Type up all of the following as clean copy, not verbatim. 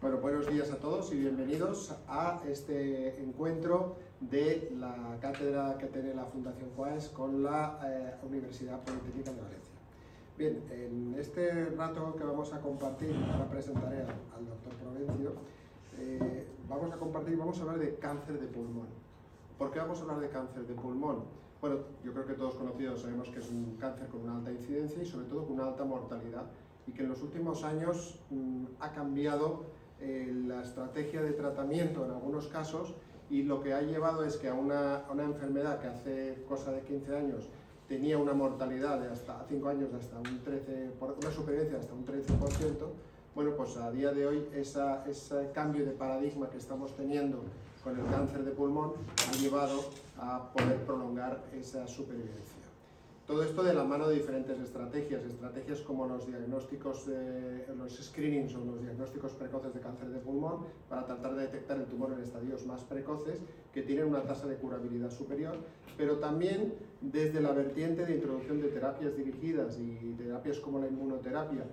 Bueno, buenos días a todos y bienvenidos a este encuentro de la cátedra que tiene la Fundación COAES con la Universidad Politécnica de Valencia. Bien, en este rato que vamos a compartir, ahora presentaré al doctor Provencio, vamos a hablar de cáncer de pulmón. ¿Por qué vamos a hablar de cáncer de pulmón? Bueno, yo creo que todos conocidos sabemos que es un cáncer con una alta incidencia y sobre todo con una alta mortalidad, y que en los últimos años ha cambiado la estrategia de tratamiento en algunos casos, y lo que ha llevado es que a una enfermedad que hace cosa de 15 años tenía una mortalidad de hasta 5 años de hasta un 13%, una supervivencia de hasta un 13%, bueno, pues a día de hoy ese cambio de paradigma que estamos teniendo con el cáncer de pulmón ha llevado a poder prolongar esa supervivencia. Todo esto de la mano de diferentes estrategias como los diagnósticos, los screenings o los diagnósticos precoces de cáncer de pulmón para tratar de detectar el tumor en estadios más precoces que tienen una tasa de curabilidad superior, pero también desde la vertiente de introducción de terapias dirigidas y terapias como la inmunoterapia,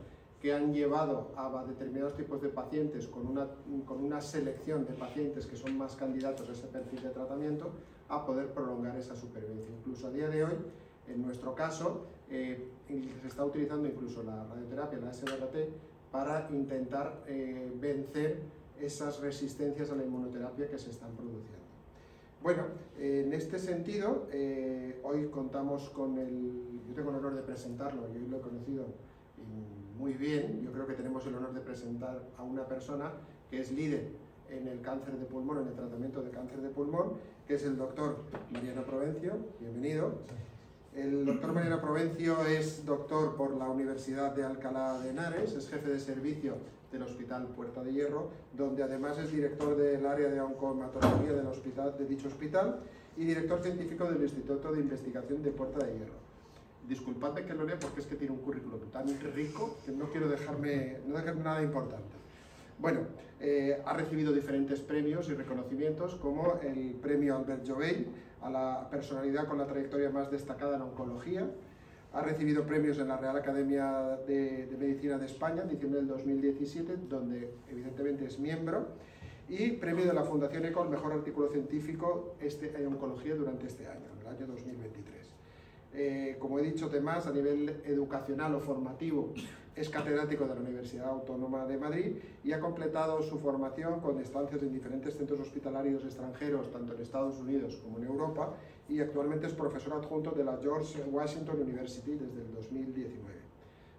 que han llevado a determinados tipos de pacientes con una selección de pacientes que son más candidatos a ese perfil de tratamiento, a poder prolongar esa supervivencia. Incluso a día de hoy, en nuestro caso, se está utilizando incluso la radioterapia, la SBRT, para intentar vencer esas resistencias a la inmunoterapia que se están produciendo. Bueno, en este sentido, hoy contamos con yo tengo el honor de presentarlo, y hoy lo he conocido muy bien. Yo creo que tenemos el honor de presentar a una persona que es líder en el cáncer de pulmón, en el tratamiento de cáncer de pulmón, que es el doctor Mariano Provencio. Bienvenido. El doctor Mariano Provencio es doctor por la Universidad de Alcalá de Henares, es jefe de servicio del Hospital Puerta de Hierro, donde además es director del área de oncohematología de dicho hospital y director científico del Instituto de Investigación de Puerta de Hierro. Disculpadme que lo lea porque es que tiene un currículum tan rico que no quiero dejarme nada importante. Bueno, ha recibido diferentes premios y reconocimientos, como el premio Albert Jovell a la personalidad con la trayectoria más destacada en oncología. Ha recibido premios en la Real Academia de Medicina de España en diciembre del 2017, donde evidentemente es miembro, y premio de la Fundación ECO al mejor artículo científico en oncología durante este año, el año 2023. Como he dicho, además, a nivel educacional o formativo, es catedrático de la Universidad Autónoma de Madrid y ha completado su formación con estancias en diferentes centros hospitalarios extranjeros, tanto en Estados Unidos como en Europa, y actualmente es profesor adjunto de la George Washington University desde el 2019.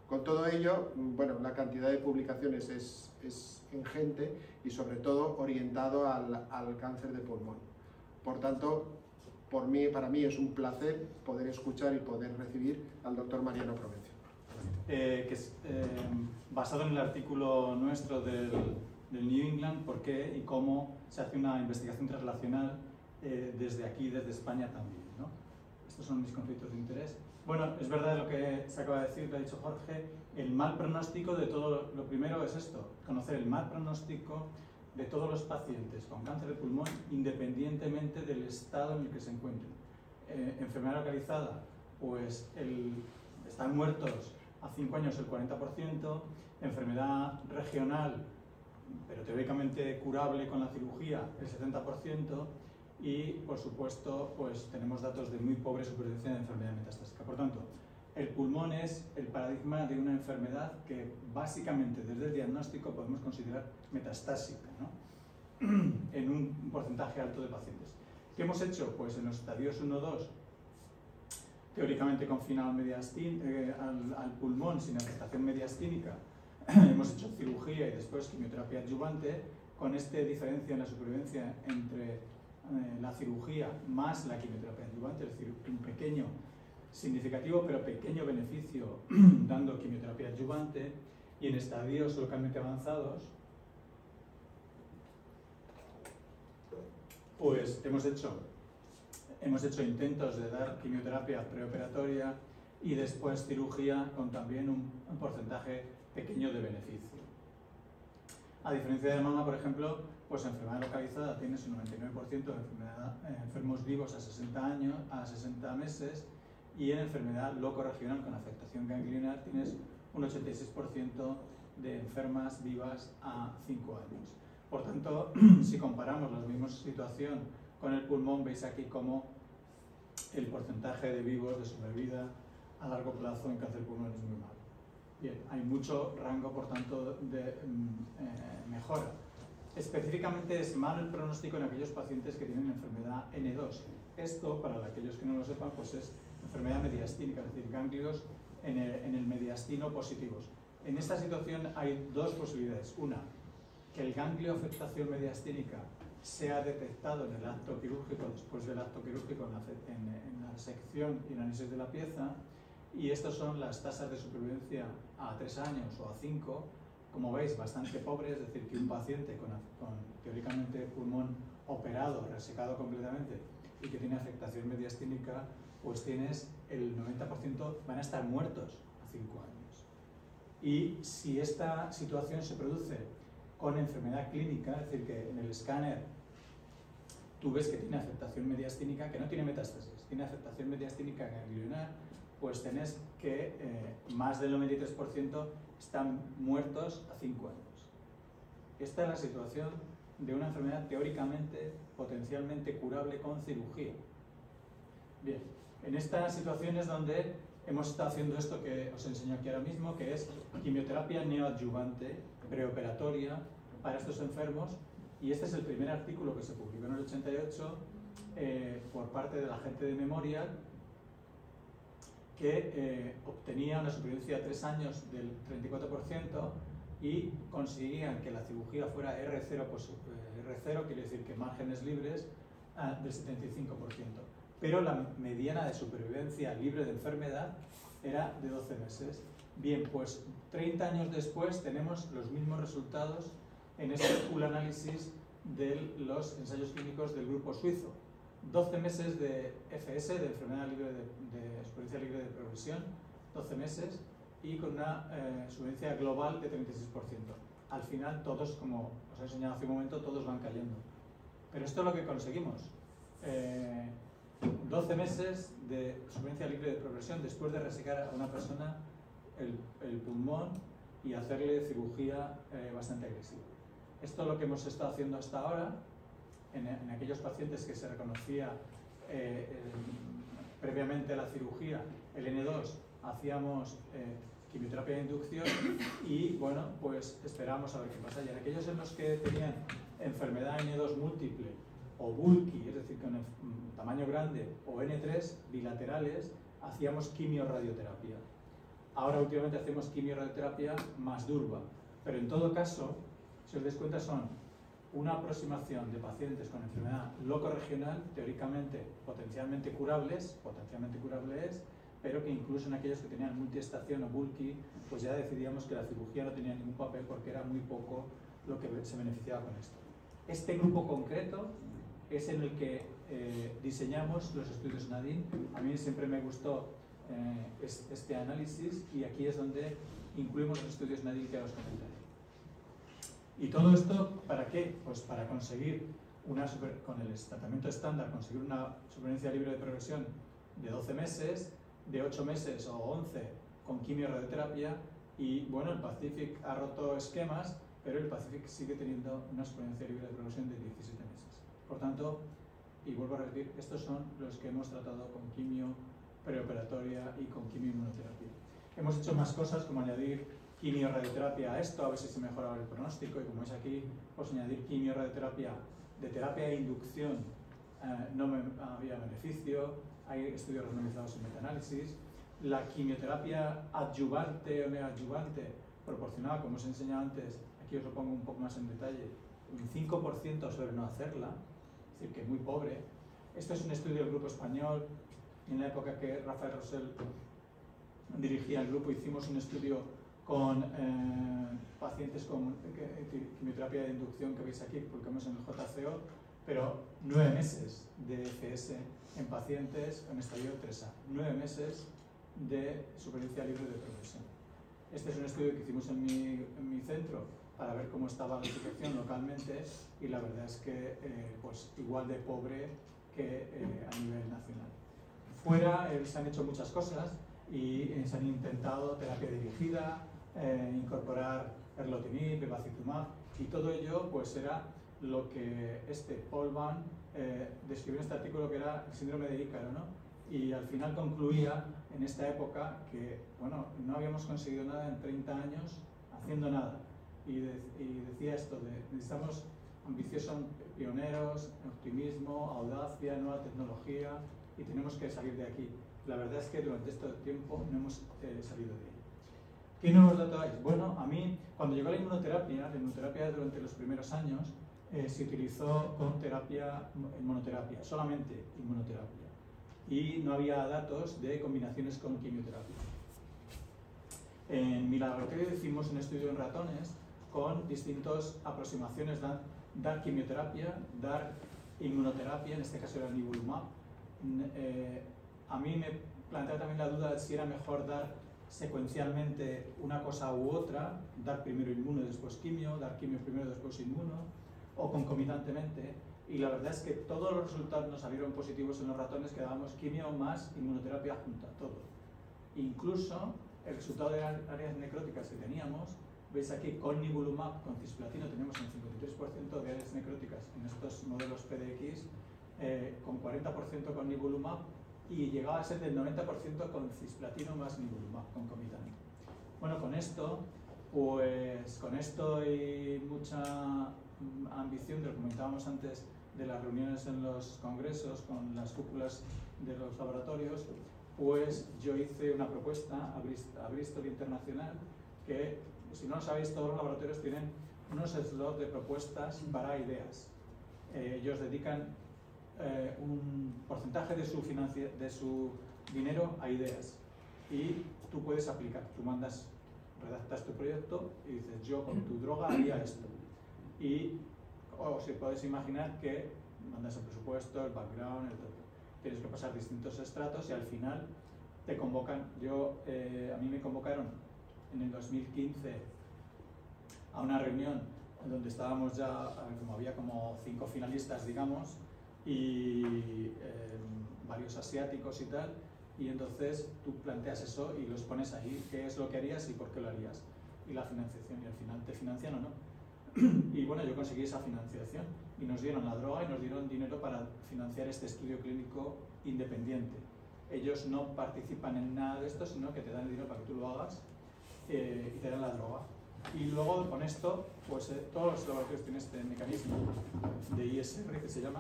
Con todo ello, bueno, la cantidad de publicaciones es ingente y sobre todo orientado al cáncer de pulmón. Por tanto, para mí es un placer poder escuchar y poder recibir al doctor Mariano Provencio. Que es basado en el artículo nuestro del New England, por qué y cómo se hace una investigación translacional desde aquí, desde España también, ¿no? Estos son mis conflictos de interés. Bueno, es verdad lo que se acaba de decir, lo ha dicho Jorge, el mal pronóstico de todo. Lo primero es esto, conocer el mal pronóstico de todos los pacientes con cáncer de pulmón, independientemente del estado en el que se encuentren. Enfermedad localizada, pues están muertos a 5 años el 40%, enfermedad regional, pero teóricamente curable con la cirugía, el 70%, y por supuesto pues tenemos datos de muy pobre supervivencia de enfermedad metastásica. Por tanto, el pulmón es el paradigma de una enfermedad que básicamente desde el diagnóstico podemos considerar metastásica, ¿no? En un porcentaje alto de pacientes. ¿Qué hemos hecho? Pues en los estadios 1-2, teóricamente confinado al pulmón sin afectación mediastínica, hemos hecho cirugía y después quimioterapia adyuvante, con diferencia en la supervivencia entre la cirugía más la quimioterapia adyuvante, es decir, un pequeño significativo pero pequeño beneficio dando quimioterapia adyuvante, y en estadios localmente avanzados pues hemos hecho intentos de dar quimioterapia preoperatoria y después cirugía con también un porcentaje pequeño de beneficio. A diferencia de mama, por ejemplo, pues enfermedad localizada tienes un 99% de enfermos vivos a 60 meses, y en enfermedad locorregional con afectación ganglionar tienes un 86% de enfermas vivas a 5 años. Por tanto, si comparamos la misma situación con el pulmón, veis aquí cómo el porcentaje de vivos de sobrevida a largo plazo en cáncer de pulmón es muy malo. Bien, hay mucho rango, por tanto, de mejora. Específicamente es malo el pronóstico en aquellos pacientes que tienen enfermedad N2. Esto, para aquellos que no lo sepan, pues es enfermedad mediastínica, es decir, ganglios en el mediastino positivos. En esta situación hay dos posibilidades. Una, que el ganglio afectación mediastínica sea detectado en el acto quirúrgico, después del acto quirúrgico en la sección y análisis de la pieza, y estas son las tasas de supervivencia a 3 años o a 5, como veis, bastante pobres, es decir, que un paciente con teóricamente pulmón operado, resecado completamente y que tiene afectación mediastínica, pues tienes el 90% van a estar muertos a 5 años. Y si esta situación se produce con enfermedad clínica, es decir, que en el escáner tú ves que tiene afectación mediastínica, que no tiene metástasis, tiene afectación mediastínica ganglionar, pues tenés que más del 93% están muertos a 5 años. Esta es la situación de una enfermedad teóricamente, potencialmente curable con cirugía. Bien, en estas situaciones donde hemos estado haciendo esto que os enseño aquí ahora mismo, que es quimioterapia neoadyuvante preoperatoria para estos enfermos, y este es el primer artículo que se publicó en el 88 por parte de la gente de Memorial, que obtenía una supervivencia a 3 años del 34% y conseguían que la cirugía fuera R0, pues, R0 quiere decir que márgenes libres del 75%. Pero la mediana de supervivencia libre de enfermedad era de 12 meses. Bien, pues 30 años después tenemos los mismos resultados en este pool análisis de los ensayos clínicos del grupo suizo. 12 meses de FS, de enfermedad libre de supervivencia libre de progresión, 12 meses, y con una supervivencia global de 36%. Al final todos, como os he enseñado hace un momento, todos van cayendo. Pero esto es lo que conseguimos. 12 meses de supervivencia libre de progresión después de resecar a una persona el pulmón y hacerle cirugía bastante agresiva. Esto es lo que hemos estado haciendo hasta ahora. En aquellos pacientes que se reconocía previamente a la cirugía, el N2, hacíamos quimioterapia de inducción y, bueno, pues esperamos a ver qué pasa. Y en aquellos en los que tenían enfermedad N2 múltiple o bulky, es decir, con tamaño grande, o N3 bilaterales, hacíamos quimioradioterapia. Ahora últimamente hacemos quimioradioterapia más durva, pero en todo caso, si os dais cuenta, son una aproximación de pacientes con enfermedad locorregional, teóricamente potencialmente curables, pero que incluso en aquellos que tenían multiestación o bulky, pues ya decidíamos que la cirugía no tenía ningún papel porque era muy poco lo que se beneficiaba con esto. Este grupo concreto es en el que diseñamos los estudios Nadine. A mí siempre me gustó este análisis y aquí es donde incluimos los estudios Nadine que os comentaré. ¿Y todo esto para qué? Pues para conseguir, con el tratamiento estándar, conseguir una supervivencia libre de progresión de 12 meses, de 8 meses o 11 con quimioradioterapia, y bueno, el Pacific ha roto esquemas, pero el Pacific sigue teniendo una supervivencia libre de progresión de 17 meses. Por tanto, y vuelvo a repetir, estos son los que hemos tratado con quimio preoperatoria y con quimioinmunoterapia. Hemos hecho más cosas como añadir quimioradioterapia a esto, a ver si se mejoraba el pronóstico, y como veis aquí, pues añadir quimioradioterapia de terapia de inducción no había beneficio, hay estudios randomizados en metaanálisis. La quimioterapia adyuvante o neoadyuvante proporcionaba, como os he enseñado antes, aquí os lo pongo un poco más en detalle, un 5% sobre no hacerla, es decir, que muy pobre. Este es un estudio del grupo español, en la época que Rafael Rosell dirigía el grupo, hicimos un estudio con pacientes con quimioterapia de inducción que veis aquí, publicamos en el JCO, pero 9 meses de FS en pacientes en estadio 3A, 9 meses de supervivencia libre de progresión. Este es un estudio que hicimos en mi centro para ver cómo estaba la situación localmente, y la verdad es que pues igual de pobre que a nivel nacional. Fuera se han hecho muchas cosas y se han intentado terapia dirigida, incorporar erlotinib, bevacizumab, y todo ello pues era lo que Paul Van describió en este artículo, que era el síndrome de Ícaro, ¿no? Y al final concluía en esta época que, bueno, no habíamos conseguido nada en 30 años haciendo nada. Y decía esto de necesitamos ambiciosos, pioneros, optimismo, audacia, nueva tecnología, y tenemos que salir de aquí. La verdad es que durante este tiempo no hemos salido de ahí. ¿Qué nuevos datos hay? Bueno, a mí, cuando llegó la inmunoterapia durante los primeros años se utilizó con monoterapia, solamente inmunoterapia. Y no había datos de combinaciones con quimioterapia. En mi laboratorio hicimos un estudio en ratones con distintas aproximaciones, dar quimioterapia, dar inmunoterapia, en este caso era nivolumab. A mí me plantea también la duda de si era mejor dar secuencialmente una cosa u otra, dar primero inmuno y después quimio, dar quimio primero y después inmuno, o concomitantemente. Y la verdad es que todos los resultados nos salieron positivos en los ratones, que dábamos quimio más inmunoterapia junta, todo. Incluso el resultado de áreas necróticas que teníamos, veis aquí con nivolumab, con cisplatino, tenemos un 53% de áreas necróticas en estos modelos PDX, con 40% con nivolumab, y llegaba a ser del 90% con cisplatino más nivolumab concomitante. Bueno, con esto y mucha ambición, de lo que comentábamos antes de las reuniones en los congresos con las cúpulas de los laboratorios, pues yo hice una propuesta a Bristol Internacional, que, si no lo sabéis, todos los laboratorios tienen unos slots de propuestas para ideas. Ellos dedican un porcentaje de su dinero a ideas, y tú puedes aplicar. Tú redactas tu proyecto y dices, yo con tu droga haría esto. Y si podéis imaginar que mandas el presupuesto, el background, tienes que pasar distintos estratos, y al final te convocan. A mí me convocaron en el 2015 a una reunión donde estábamos ya, como había como 5 finalistas, digamos, y varios asiáticos y tal, y entonces tú planteas eso y los pones ahí, qué es lo que harías y por qué lo harías, y la financiación, y al final te financian o no. Y bueno, yo conseguí esa financiación y nos dieron la droga y nos dieron dinero para financiar este estudio clínico independiente. Ellos no participan en nada de esto, sino que te dan el dinero para que tú lo hagas y te dan la droga. Y luego con esto, pues todos los laboratorios tienen este mecanismo de ISR que se llama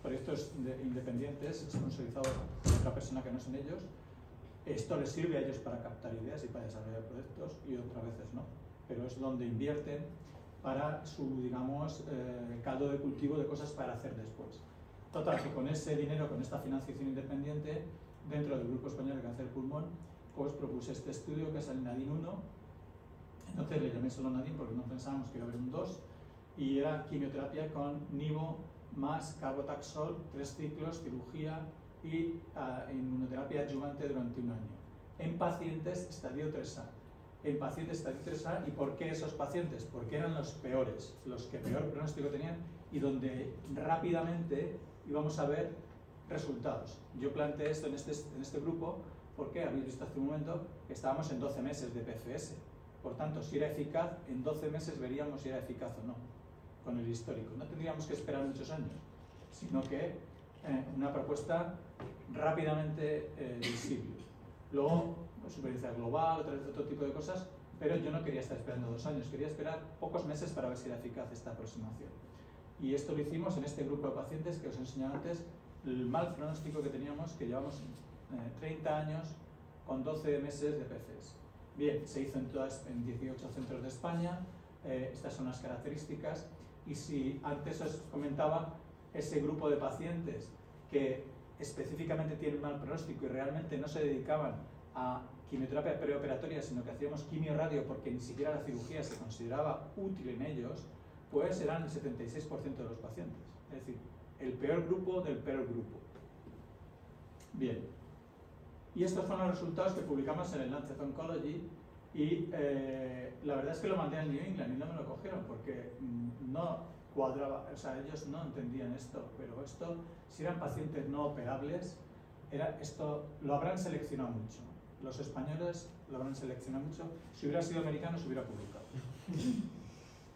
proyectos independientes, sponsorizados por otra persona que no son ellos. Esto les sirve a ellos para captar ideas y para desarrollar proyectos, y otras veces no, pero es donde invierten para su, digamos, caldo de cultivo de cosas para hacer después. Total, que con ese dinero, con esta financiación independiente, dentro del Grupo Español de Cáncer Pulmón, pues propuse este estudio, que es el NADIN 1. Entonces le llamé solo NADIN porque no pensábamos que iba a haber un 2, y era quimioterapia con nivo más carbotaxol, 3 ciclos, cirugía y inmunoterapia adyuvante durante 1 año. En pacientes estadio 3A. En pacientes estadio 3A, ¿y por qué esos pacientes? Porque eran los peores, los que peor pronóstico tenían y donde rápidamente íbamos a ver resultados. Yo planteé esto en este grupo porque habéis visto hace un momento que estábamos en 12 meses de PFS. Por tanto, si era eficaz, en 12 meses veríamos si era eficaz o no, con el histórico. No tendríamos que esperar muchos años, sino que una propuesta rápidamente visible. Luego, supervivencia global, otro tipo de cosas, pero yo no quería estar esperando 2 años, quería esperar pocos meses para ver si era eficaz esta aproximación. Y esto lo hicimos en este grupo de pacientes que os he enseñado antes, el mal pronóstico que teníamos, que llevamos 30 años con 12 meses de PFS. Bien, se hizo en 18 centros de España, estas son las características, y si antes os comentaba ese grupo de pacientes que específicamente tienen mal pronóstico y realmente no se dedicaban a quimioterapia preoperatoria, sino que hacíamos quimio-radio porque ni siquiera la cirugía se consideraba útil en ellos, pues eran el 76% de los pacientes. Es decir, el peor grupo del peor grupo. Bien. Y estos fueron los resultados que publicamos en el Lancet Oncology, y la verdad es que lo mandé al New England y no me lo cogieron porque no cuadraba, o sea, ellos no entendían esto, pero esto, si eran pacientes no operables, esto lo habrán seleccionado mucho. los españoles lo habrán seleccionado mucho. Si hubiera sido americano, se hubiera publicado.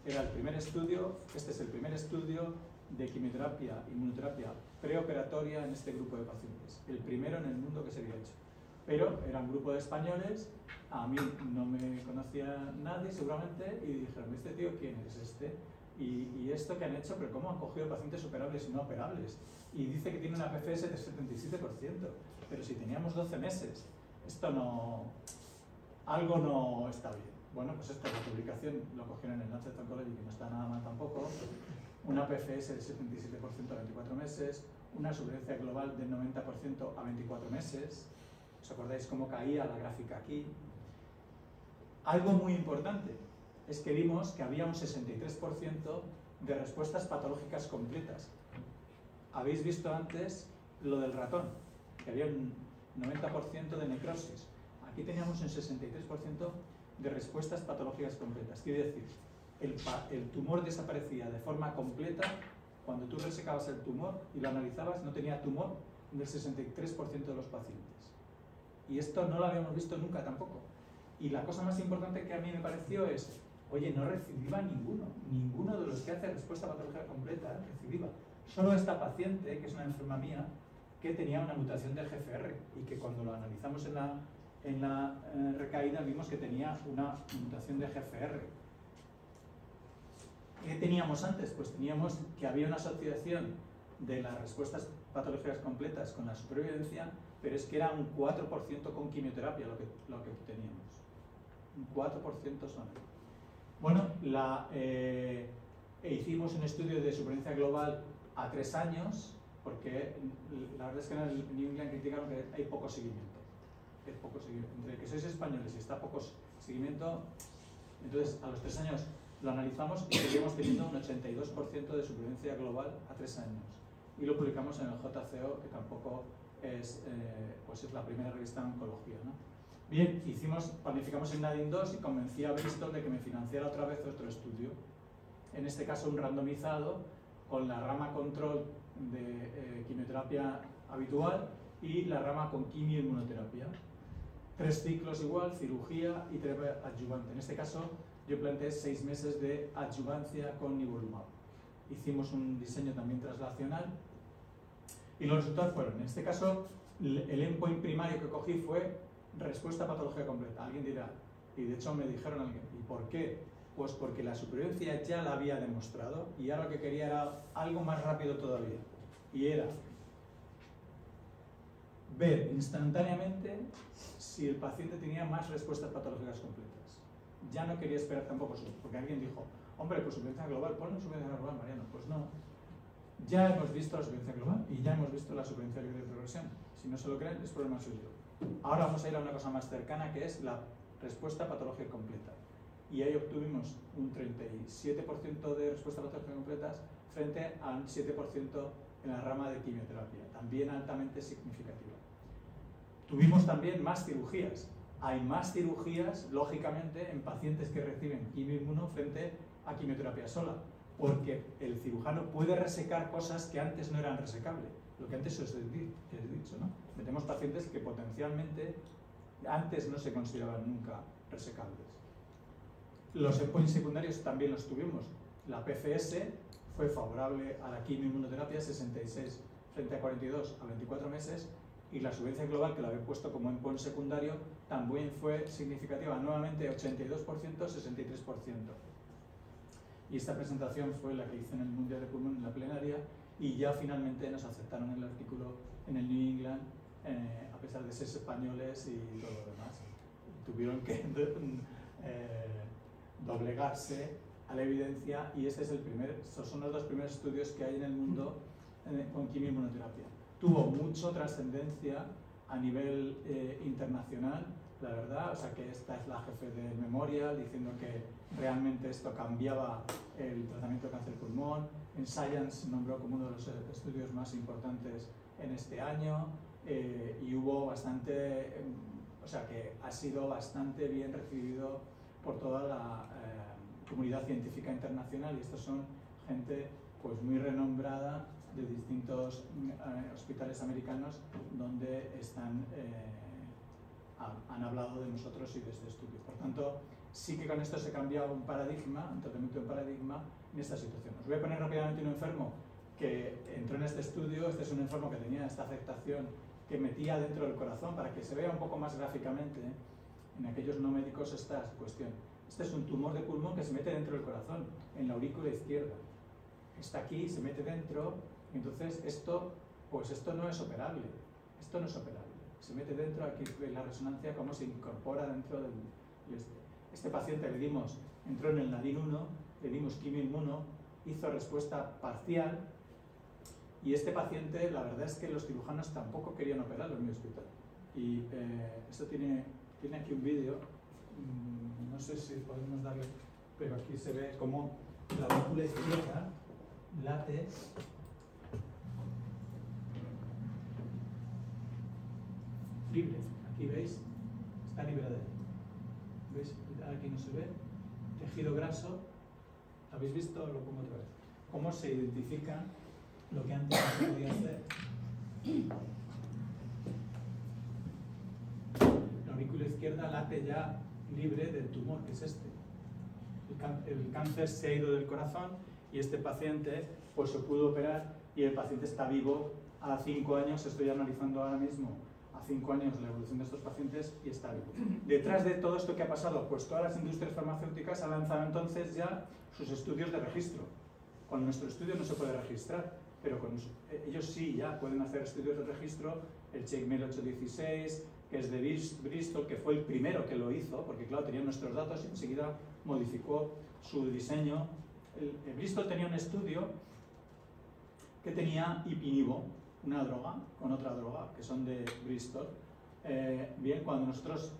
Era el primer estudio, este es el primer estudio de quimioterapia, inmunoterapia preoperatoria en este grupo de pacientes. El primero en el mundo que se había hecho. Pero era un grupo de españoles, a mí no me conocía nadie seguramente, y dijeron, ¿este tío quién es este? Y esto que han hecho, pero ¿cómo han cogido pacientes operables y no operables? Y dice que tiene una PFS de 77%, pero si teníamos 12 meses, esto no... algo no está bien. Bueno, pues esta es la publicación, lo cogieron en el Lancet Oncology, que no está nada mal tampoco, una PFS del 77% a 24 meses, una supervivencia global del 90% a 24 meses. ¿Os acordáis cómo caía la gráfica aquí? Algo muy importante es que vimos que había un 63% de respuestas patológicas completas. Habéis visto antes lo del ratón, que había un 90% de necrosis. Aquí teníamos un 63% de respuestas patológicas completas. Quiere decir, el tumor desaparecía de forma completa. Cuando tú resecabas el tumor y lo analizabas, no tenía tumor en el 63% de los pacientes. Y esto no lo habíamos visto nunca tampoco. Y la cosa más importante que a mí me pareció es, oye, no recidiva ninguno de los que hace respuesta patológica completa recidiva. Solo esta paciente, que es una enferma mía, que tenía una mutación de GFR y que cuando lo analizamos en la recaída vimos que tenía una mutación de GFR. ¿Qué teníamos antes? Pues teníamos que había una asociación de las respuestas patológicas completas con la supervivencia, pero es que era un 4% con quimioterapia lo que teníamos. Un 4% solo. Bueno, hicimos un estudio de supervivencia global a 3 años, porque la verdad es que en el New England criticaron que hay poco seguimiento. Es poco seguimiento. Entre que sois españoles y está poco seguimiento, entonces a los 3 años lo analizamos y seguimos teniendo un 82% de supervivencia global a 3 años. Y lo publicamos en el JCO, que tampoco es, pues es la primera revista de oncología, ¿no? Bien, planificamos en Nadine 2 y convencí a Bristol de que me financiara otra vez otro estudio. En este caso un randomizado con la rama control de quimioterapia habitual y la rama con quimioinmunoterapia. 3 ciclos igual, cirugía y terapia adyuvante. En este caso yo planteé 6 meses de adyuvancia con nivolumab. Hicimos un diseño también translacional y los resultados fueron, en este caso, el endpoint primario que cogí fue respuesta patológica completa. Alguien dirá, y de hecho me dijeron alguien, ¿y por qué? Pues porque la supervivencia ya la había demostrado y ahora lo que quería era algo más rápido todavía. Y era ver instantáneamente si el paciente tenía más respuestas patológicas completas. Ya no quería esperar tampoco, porque alguien dijo, hombre, pues supervivencia global, ponle supervivencia global, Mariano. Pues no. Ya hemos visto la supervivencia global y ya hemos visto la supervivencia libre de progresión. Si no se lo creen, es problema suyo. Ahora vamos a ir a una cosa más cercana, que es la respuesta patológica completa. Y ahí obtuvimos un 37% de respuestas patológicas completas frente a un 7% en la rama de quimioterapia, también altamente significativa. Tuvimos también más cirugías. Hay más cirugías, lógicamente, en pacientes que reciben quimioinmuno frente a quimioterapia sola, porque el cirujano puede resecar cosas que antes no eran resecables. Lo que antes os he dicho, ¿no? Metemos pacientes que potencialmente antes no se consideraban nunca resecables. Los endpoints secundarios también los tuvimos. La PFS fue favorable a la quimioinmunoterapia, 66 frente a 42 a 24 meses, y la supervivencia global, que la había puesto como endpoint secundario, también fue significativa, nuevamente 82%, 63%. Y esta presentación fue la que hice en el Mundial de Pulmón en la plenaria, y ya finalmente nos aceptaron el artículo en el New England, a pesar de ser españoles y todo lo demás. Tuvieron que doblegarse a la evidencia, y estos son los 2 primeros estudios que hay en el mundo con quimioinmunoterapia. Tuvo mucha trascendencia a nivel internacional, la verdad, o sea que esta es la jefe del Memorial diciendo que realmente esto cambiaba el tratamiento de cáncer de pulmón. En Science nombró como uno de los estudios más importantes en este año, y hubo bastante, o sea que ha sido bastante bien recibido por toda la comunidad científica internacional, y estos son gente pues muy renombrada de distintos hospitales americanos donde están han hablado de nosotros y de este estudio. Por tanto, sí que con esto se cambia un paradigma, un tratamiento de un paradigma en esta situación. Os voy a poner rápidamente un enfermo que entró en este estudio. Este es un enfermo que tenía esta afectación que metía dentro del corazón, para que se vea un poco más gráficamente, en aquellos no médicos, esta cuestión. Este es un tumor de pulmón que se mete dentro del corazón, en la aurícula izquierda. Está aquí, se mete dentro, y entonces esto no es operable. Esto no es operable. Se mete dentro, aquí veis la resonancia, cómo se incorpora dentro del... Este paciente entró en el NADIN 1, le dimos quimioinmuno, hizo respuesta parcial, y este paciente, la verdad es que los cirujanos tampoco querían operarlo en mi hospital. Y esto tiene aquí un vídeo, no sé si podemos darle, pero aquí se ve cómo la aurícula izquierda late libre. Aquí veis, está libre de ahí. ¿Veis? Aquí no se ve. Tejido graso. ¿Habéis visto? Lo pongo otra vez. ¿Cómo se identifica lo que antes no se podía hacer? La aurícula izquierda late ya libre del tumor, que es este. El cáncer se ha ido del corazón y este paciente pues se pudo operar, y el paciente está vivo a 5 años. Estoy analizando ahora mismo a 5 años la evolución de estos pacientes y está vivo. Detrás de todo esto que ha pasado, pues todas las industrias farmacéuticas han lanzado entonces ya sus estudios de registro. Con nuestro estudio no se puede registrar, pero ellos sí ya pueden hacer estudios de registro. El Checkmate 816, que es de Bristol, que fue el primero que lo hizo, porque claro, tenía nuestros datos y enseguida modificó su diseño. El Bristol tenía un estudio que tenía ipinivo, una droga con otra droga, que son de Bristol. Bien, cuando nosotros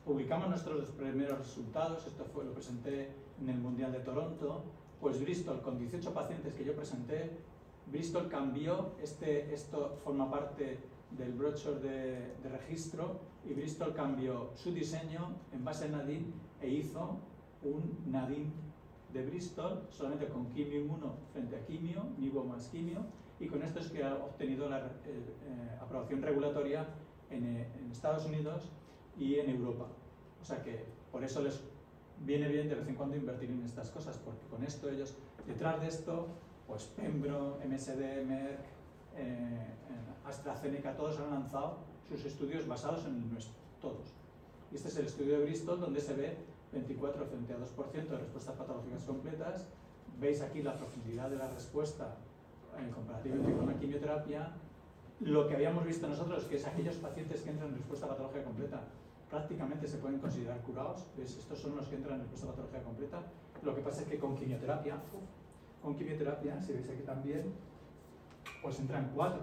publicamos nuestros primeros resultados, esto lo presenté en el Mundial de Toronto, pues Bristol, con 18 pacientes que yo presenté, Bristol cambió, esto forma parte del brochure de registro, y Bristol cambió su diseño en base a NADIN e hizo un NADIN de Bristol solamente con quimioinmuno frente a quimio, nivo más quimio, y con esto es que ha obtenido la aprobación regulatoria en Estados Unidos y en Europa. O sea que por eso les viene bien de vez en cuando invertir en estas cosas, porque con esto ellos, detrás de esto, pues Pembro, MSD, Merck, AstraZeneca, todos han lanzado sus estudios basados en el nuestro, todos. Y este es el estudio de Bristol, donde se ve 24 frente a 2% de respuestas patológicas completas. Veis aquí la profundidad de la respuesta comparativamente con la quimioterapia. Lo que habíamos visto nosotros, que es aquellos pacientes que entran en respuesta patológica completa, prácticamente se pueden considerar curados. ¿Ves? Estos son los que entran en respuesta patológica completa. Lo que pasa es que con quimioterapia, si veis aquí también, pues entran 4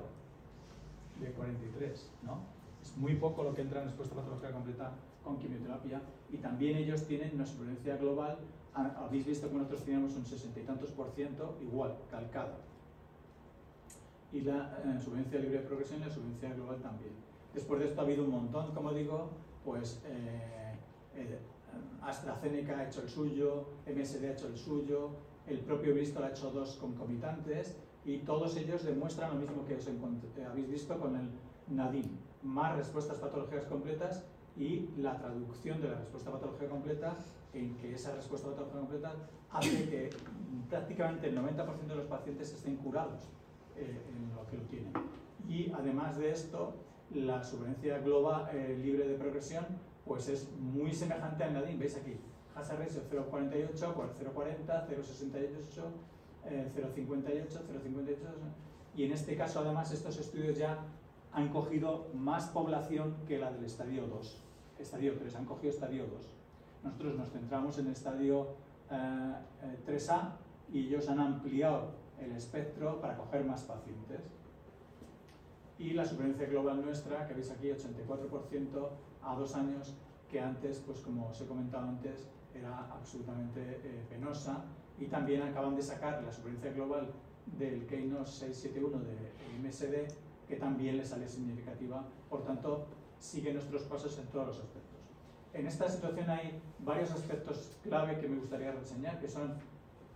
de 43, ¿no? Es muy poco lo que entra en respuesta patológica completa con quimioterapia, y también ellos tienen una supervivencia global. Habéis visto que nosotros teníamos un 60 y tantos % igual, calcada. Y la supervivencia libre de progresión y la supervivencia global también. Después de esto ha habido un montón, como digo, pues AstraZeneca ha hecho el suyo, MSD ha hecho el suyo, el propio Bristol ha hecho 2 concomitantes, y todos ellos demuestran lo mismo que habéis visto con el NADIN, más respuestas patológicas completas, y la traducción de la respuesta patológica completa en que esa respuesta patológica completa hace que prácticamente el 90% de los pacientes estén curados en lo que lo tienen. Y además de esto, la supervivencia global libre de progresión pues es muy semejante al NADIN. Veis aquí, hazard ratio 0,48, 0,40, 0,68, 0,58, 0,58, y en este caso además estos estudios ya han cogido más población que la del estadio 2, estadio 3, han cogido estadio 2. Nosotros nos centramos en el estadio 3A, y ellos han ampliado el espectro para coger más pacientes. Y la supervivencia global nuestra, que veis aquí, 84% a 2 años, que antes, pues como os he comentado antes, era absolutamente penosa. Y también acaban de sacar la supervivencia global del Keynote 671 de MSD, que también le sale significativa. Por tanto, sigue nuestros pasos en todos los aspectos. En esta situación hay varios aspectos clave que me gustaría reseñar, que son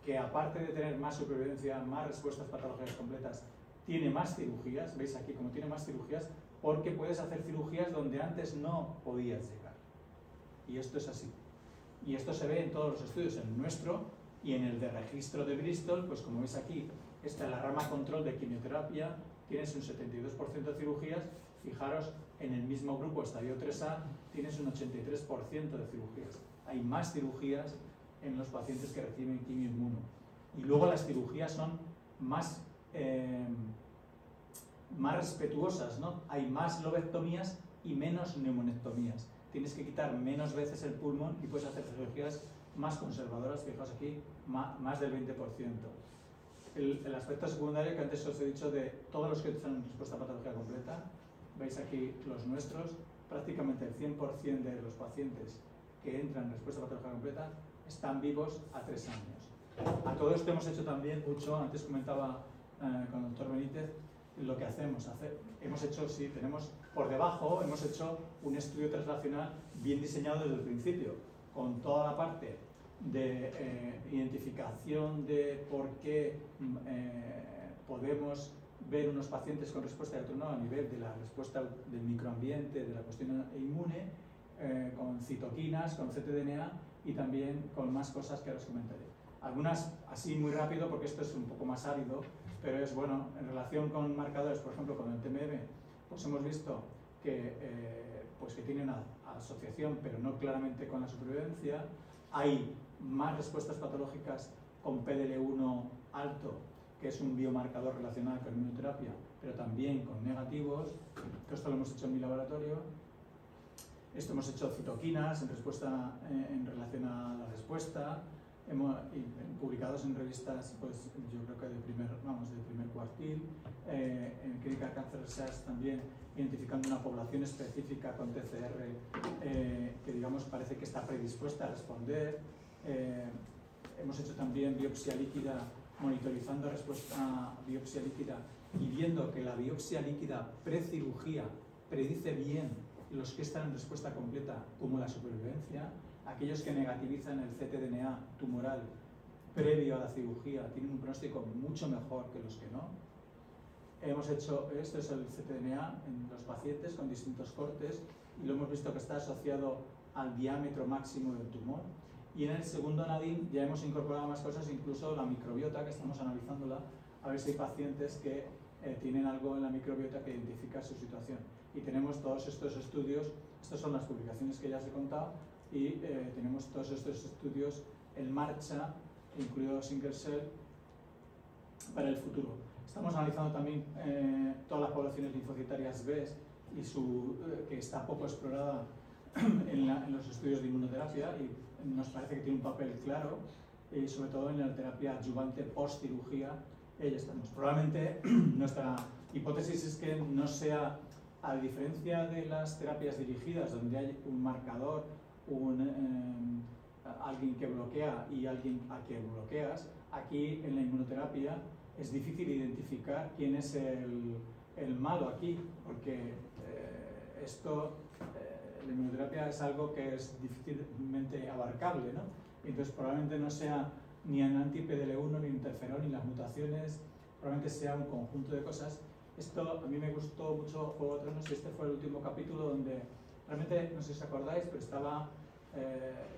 que aparte de tener más supervivencia, más respuestas patológicas completas, tiene más cirugías. Veis aquí, como tiene más cirugías, porque puedes hacer cirugías donde antes no podías llegar. Y esto es así. Y esto se ve en todos los estudios, en el nuestro y en el de registro de Bristol, pues como veis aquí, esta es la rama control de quimioterapia, tienes un 72% de cirugías, fijaros, en el mismo grupo, estadio 3A, tienes un 83% de cirugías. Hay más cirugías en los pacientes que reciben quimioinmuno. Y luego las cirugías son más respetuosas, ¿no? Hay más lobectomías y menos neumonectomías. Tienes que quitar menos veces el pulmón y puedes hacer cirugías más conservadoras, fijaos aquí, más del 20%. El aspecto secundario que antes os he dicho de todos los que están en respuesta a patología completa, veis aquí los nuestros, prácticamente el 100% de los pacientes que entran en respuesta a patología completa están vivos a 3 años. A todo esto hemos hecho también mucho, antes comentaba con el doctor Benítez, lo que hacemos. Hemos hecho, sí, tenemos por debajo, hemos hecho un estudio translacional bien diseñado desde el principio, con toda la parte de identificación de por qué podemos ver unos pacientes con respuesta electrónica a nivel de la respuesta del microambiente, de la cuestión inmune, con citoquinas, con ctDNA y también con más cosas que ahora os comentaré. Algunas así muy rápido porque esto es un poco más árido, pero es bueno, en relación con marcadores, por ejemplo con el TMB, pues hemos visto que, pues que tiene una asociación, pero no claramente con la supervivencia. Hay más respuestas patológicas con PDL1 alto, que es un biomarcador relacionado con inmunoterapia, pero también con negativos. Esto lo hemos hecho en mi laboratorio. Esto hemos hecho citoquinas en relación a la respuesta. Publicados en revistas, pues yo creo que de primer cuartil, en Clinical Cancer Research también, identificando una población específica con TCR que digamos parece que está predispuesta a responder. Hemos hecho también biopsia líquida, monitorizando respuesta a biopsia líquida y viendo que la biopsia líquida precirugía predice bien los que están en respuesta completa como la supervivencia. Aquellos que negativizan el ctDNA tumoral previo a la cirugía tienen un pronóstico mucho mejor que los que no. Hemos hecho, esto es el ctDNA en los pacientes con distintos cortes y lo hemos visto que está asociado al diámetro máximo del tumor. Y en el segundo NADIM ya hemos incorporado más cosas, incluso la microbiota, que estamos analizándola, a ver si hay pacientes que tienen algo en la microbiota que identifica su situación. Y tenemos todos estos estudios, estas son las publicaciones que ya os he contado, y tenemos todos estos estudios en marcha, incluido Single Cell, para el futuro. Estamos analizando también todas las poblaciones linfocitarias B y que está poco explorada en los estudios de inmunoterapia y nos parece que tiene un papel claro, y sobre todo en la terapia adyuvante post-cirugía. Ya estamos. Probablemente nuestra hipótesis es que no sea, a diferencia de las terapias dirigidas, donde hay un marcador, alguien que bloquea y alguien a quien bloqueas, aquí en la inmunoterapia es difícil identificar quién es el malo aquí, porque la inmunoterapia es algo que es difícilmente abarcable, ¿no? Entonces probablemente no sea ni el anti-PDL1, ni interferón, ni las mutaciones, probablemente sea un conjunto de cosas. Esto a mí me gustó mucho Juego de Tronos y este fue el último capítulo donde realmente, no sé si os acordáis, pero estaba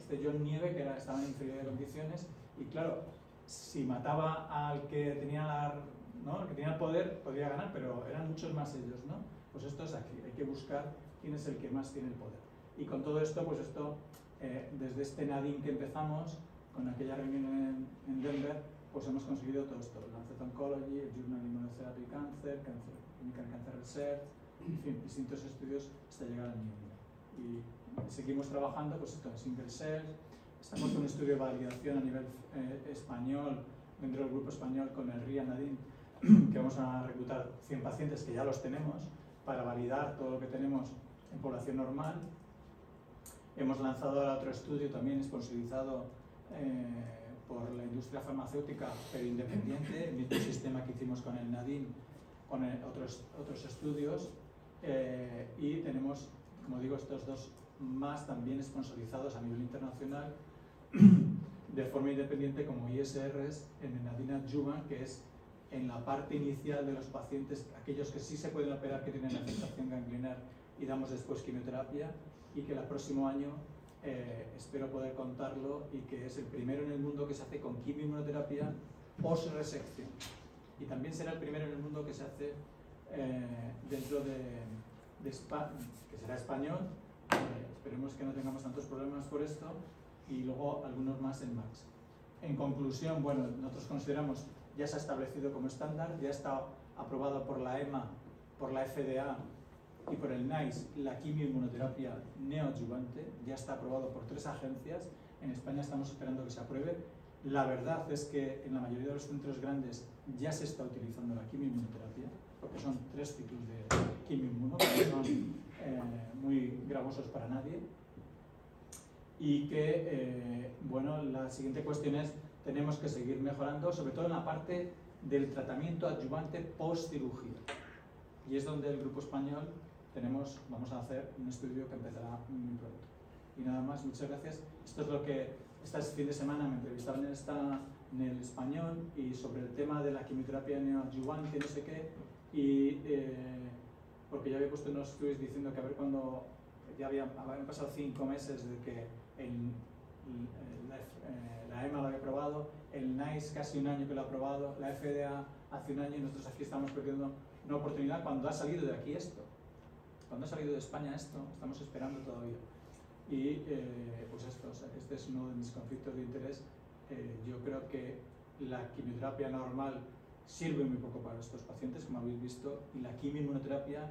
John Nieve, que estaba en inferioridad de condiciones, y claro, si mataba al que tenía el que tenía el poder, podría ganar, pero eran muchos más ellos, ¿no? Pues esto es aquí, hay que buscar quién es el que más tiene el poder. Y con todo esto, pues desde este NADIM que empezamos, con aquella reunión en Denver, pues hemos conseguido todo esto, el Lancet Oncology, el Journal Immunotherapy Cancer, Clinical Cancer Research, en fin, distintos estudios hasta llegar al nivel. Y seguimos trabajando, pues esto en Single Cell, estamos con un estudio de validación a nivel español, dentro del grupo español con el RIA NADIM, que vamos a reclutar 100 pacientes que ya los tenemos para validar todo lo que tenemos en población normal. Hemos lanzado ahora otro estudio también sponsorizado por la industria farmacéutica, pero independiente, el mismo sistema que hicimos con el NADIM, con otros estudios, y tenemos, como digo, estos dos más también sponsorizados a nivel internacional de forma independiente como ISRs en el NADIM Adjuvant, que es en la parte inicial de los pacientes, aquellos que sí se pueden operar, que tienen afectación ganglionar, y damos después quimioterapia, y que el próximo año espero poder contarlo, y que es el primero en el mundo que se hace con quimioinmunoterapia post-resección. Y también será el primero en el mundo que se hace dentro de España, que será español. Esperemos que no tengamos tantos problemas por esto, y luego algunos más en Max. En conclusión, bueno, nosotros consideramos, ya se ha establecido como estándar, ya está aprobado por la EMA, por la FDA y por el NICE la quimioinmunoterapia neoadyuvante, ya está aprobado por 3 agencias. En España estamos esperando que se apruebe. La verdad es que en la mayoría de los centros grandes ya se está utilizando la quimioinmunoterapia, porque son 3 ciclos de quimioinmuno, que no son muy gravosos para nadie. Y que, bueno, la siguiente cuestión es, tenemos que seguir mejorando, sobre todo en la parte del tratamiento adyuvante post-cirugía. Y es donde el Grupo Español vamos a hacer un estudio que empezará muy pronto. Y nada más, muchas gracias. Esto es lo que, este fin de semana me entrevistaron en el Español, y sobre el tema de la quimioterapia neoadyuvante, no sé qué, y porque ya había puesto unos tweets diciendo que a ver cuándo, ya habían pasado 5 meses de que la EMA lo había aprobado, el NICE casi 1 año que lo ha aprobado, la FDA hace 1 año, y nosotros aquí estamos perdiendo una oportunidad cuando ha salido de aquí esto. Cuando ha salido de España esto, estamos esperando todavía. Y pues esto, o sea, este es uno de mis conflictos de interés. Yo creo que la quimioterapia normal sirve muy poco para estos pacientes, como habéis visto, y la quimioinmunoterapia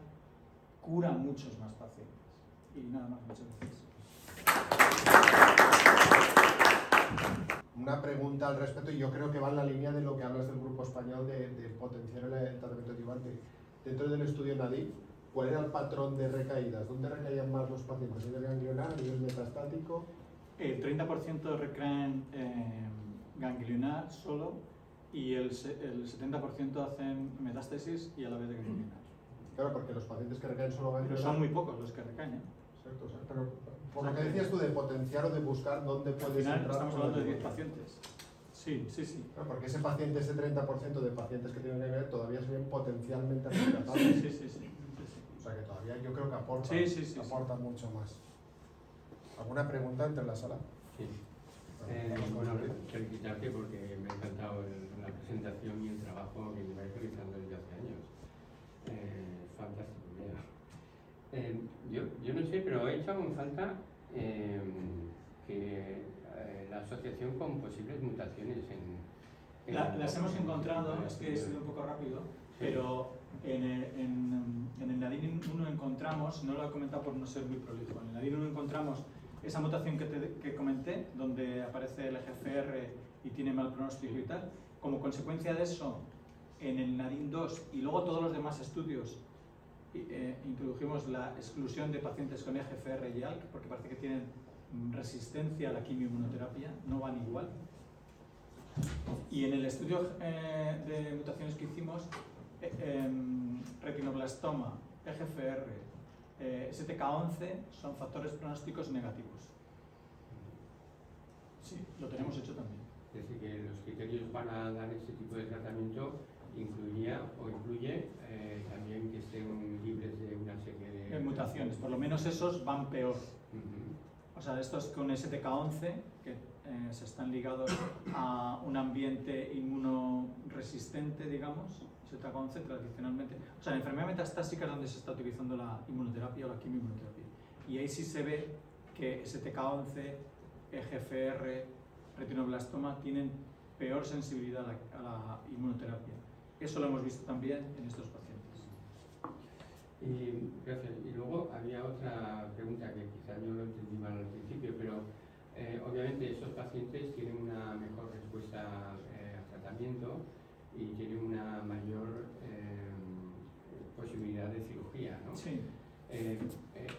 cura a muchos más pacientes. Y nada más, muchas gracias. Una pregunta al respecto, y yo creo que va en la línea de lo que hablas del Grupo Español de potenciar el tratamiento adyuvante. Dentro del estudio NADIF, ¿cuál era el patrón de recaídas? ¿Dónde recaían más los pacientes? ¿A nivel ganglionar, a nivel metastático? El 30% recaen ganglionar solo, y el 70% hacen metástasis y a la vez de ganglionar. Claro, porque los pacientes que recaen solo ganglionar... Pero son muy pocos los que recaen, ¿eh? Exacto, pero por lo que decías tú de potenciar o de buscar dónde puedes entrar... Al final entrar... estamos hablando de 10 pacientes. Sí, sí, sí. Claro, porque ese paciente, ese 30% de pacientes que tienen ganglionar todavía se ven potencialmente rescatables. Sí, sí, sí. O sea que todavía yo creo que aporta, aporta mucho más. ¿Alguna pregunta entre la sala? Sí. Bueno, felicitarte porque me ha encantado la presentación y el trabajo que lleváis realizando desde hace años. Fantástico, mira. Yo no sé, pero he echado en falta que la asociación con posibles mutaciones en las hemos encontrado, es que he sido un poco rápido, pero en el NADIN 1 encontramos, no lo he comentado por no ser muy prolijo, en el NADIN 1 encontramos esa mutación que comenté, donde aparece el EGFR y tiene mal pronóstico y tal. Como consecuencia de eso, en el NADIN 2 y luego todos los demás estudios, introdujimos la exclusión de pacientes con EGFR y ALK, porque parece que tienen resistencia a la quimioinmunoterapia, no van igual. Y en el estudio de mutaciones que hicimos, retinoblastoma, EGFR, STK11 son factores pronósticos negativos. Sí, lo tenemos hecho también. Es decir, que los criterios para dar ese tipo de tratamiento incluye también que estén libres de una serie de mutaciones, por lo menos esos van peor. O sea, estos con STK11 que se están ligados a un ambiente inmunoresistente, digamos, STK11 tradicionalmente. O sea, en enfermedad metastásica es donde se está utilizando la inmunoterapia o la quimioinmunoterapia. Y ahí sí se ve que STK11, EGFR, retinoblastoma tienen peor sensibilidad a la inmunoterapia. Eso lo hemos visto también en estos pacientes. Gracias. Y luego había otra pregunta que quizás yo no entendí mal al principio, pero obviamente estos pacientes tienen una mejor respuesta al tratamiento y tienen una mayor posibilidad de cirugía, ¿no? Sí.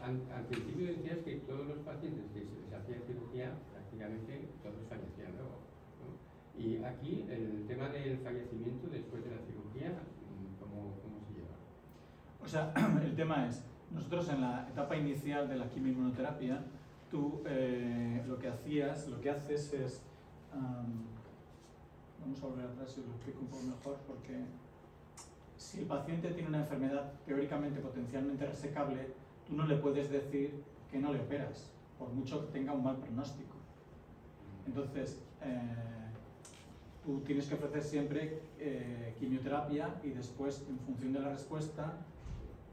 Al principio decías que todos los pacientes que se les hacía cirugía prácticamente todos fallecían luego, ¿no? Y aquí el tema del fallecimiento después de la cirugía, ¿cómo se lleva? O sea, el tema es, nosotros en la etapa inicial de la quimioinmunoterapia, tú lo que haces es vamos a volver atrás y lo explico un poco mejor, porque si el paciente tiene una enfermedad teóricamente potencialmente resecable, tú no le puedes decir que no le operas, por mucho que tenga un mal pronóstico. Entonces, tú tienes que ofrecer siempre quimioterapia y después, en función de la respuesta,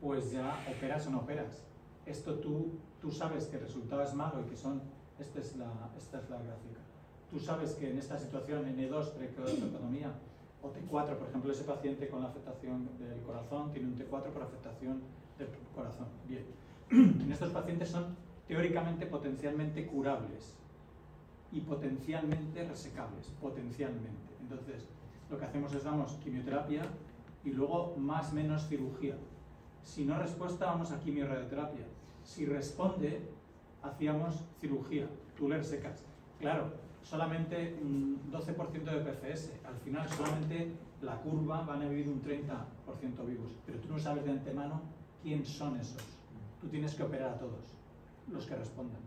pues ya operas o no operas. Esto tú sabes que el resultado es malo y que son... esta es la gráfica. Tú sabes que en esta situación N2, precostotomía, o T4, por ejemplo, ese paciente con la afectación del corazón tiene un T4 por afectación del corazón. Bien. En estos pacientes son teóricamente potencialmente curables y potencialmente resecables, potencialmente. Entonces, lo que hacemos es damos quimioterapia y luego más o menos cirugía. Si no respuesta, vamos a quimio-radioterapia. Si responde, hacíamos cirugía, tú le resecas. Claro, solamente un 12% de PFS. Al final, solamente la curva van a vivir un 30% vivos. Pero tú no sabes de antemano quién son esos. Tú tienes que operar a todos, los que respondan.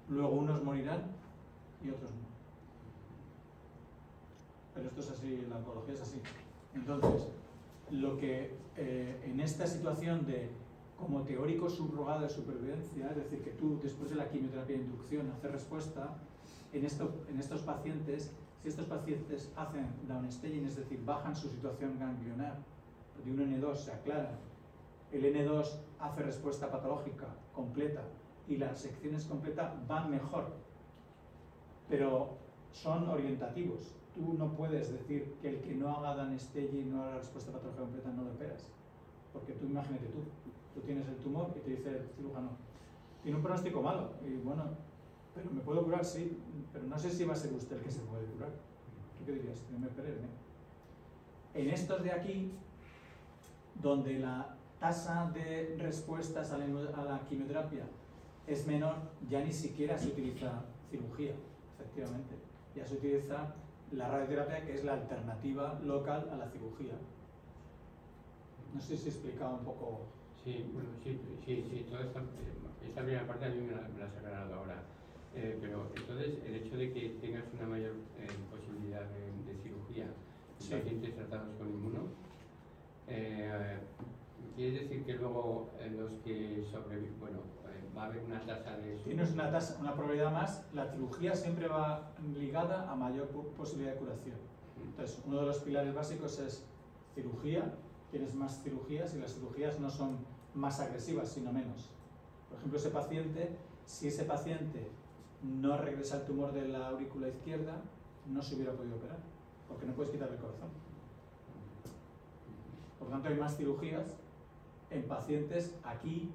Luego unos morirán y otros no. Pero esto es así, la oncología es así. Entonces, lo que en esta situación de como teórico subrogado de supervivencia, es decir, que tú después de la quimioterapia de inducción haces respuesta, en estos pacientes, si estos pacientes hacen downstaging, es decir, bajan su situación ganglionar, de un N2 se aclara, el N2 hace respuesta patológica completa y la sección es completa, van mejor, pero son orientativos. Tú no puedes decir que el que no haga downstaging, no haga respuesta patológica completa, no lo operas. Porque tú imagínate tú tienes el tumor y te dice el cirujano, tiene un pronóstico malo, y bueno, pero me puedo curar, sí, pero no sé si va a ser usted el que se puede curar. ¿Tú qué dirías? No me operé, ¿eh? En estos de aquí, donde la tasa de respuestas a la quimioterapia es menor, ya ni siquiera se utiliza cirugía, efectivamente. Ya se utiliza la radioterapia, que es la alternativa local a la cirugía. No sé si he explicado un poco. Sí, bueno, sí, toda esta primera parte a mí me la has aclarado ahora. Pero entonces, el hecho de que tengas una mayor posibilidad de cirugía en Sí. pacientes tratados con inmuno, quiere decir que luego los que sobreviven, bueno, va a haber una tasa de... Tienes una probabilidad más, la cirugía siempre va ligada a mayor posibilidad de curación. Entonces, uno de los pilares básicos es cirugía, tienes más cirugías y las cirugías no son más agresivas, sino menos. Por ejemplo, ese paciente, si ese paciente no regresa al tumor de la aurícula izquierda, no se hubiera podido operar, porque no puedes quitarle el corazón. Por lo tanto, hay más cirugías en pacientes aquí,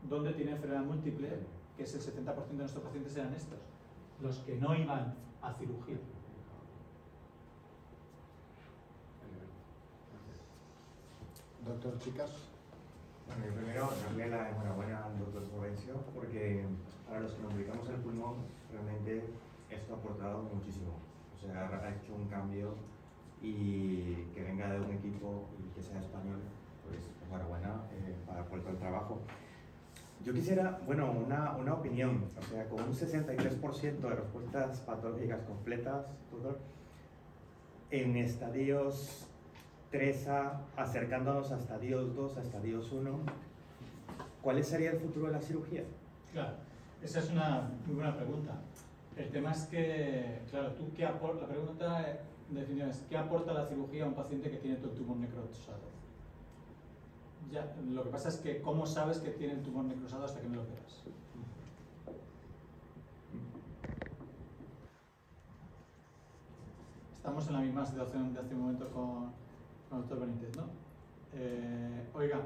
donde tienen enfermedad múltiple, que es el 70% de nuestros pacientes eran estos, los que no iban a cirugía. Doctor, chicas. Bueno, yo primero darle la enhorabuena al doctor Provencio, porque para los que nos dedicamos al pulmón, realmente esto ha aportado muchísimo. O sea, ha hecho un cambio, y que venga de un equipo y que sea español, pues enhorabuena por todo el trabajo. Yo quisiera, bueno, una opinión, o sea, con un 63% de respuestas patológicas completas, doctor, en estadios 3A, acercándonos a estadios 2, a estadios 1, ¿cuál sería el futuro de la cirugía? Claro, esa es una muy buena pregunta. El tema es que, claro, ¿tú qué aporta? La pregunta en definitiva es, ¿qué aporta la cirugía a un paciente que tiene todo el tumor necrosado? Ya, lo que pasa es que, ¿cómo sabes que tiene el tumor necrosado hasta que no lo operas? Estamos en la misma situación de hace un momento con el doctor Benítez, ¿no? Oiga,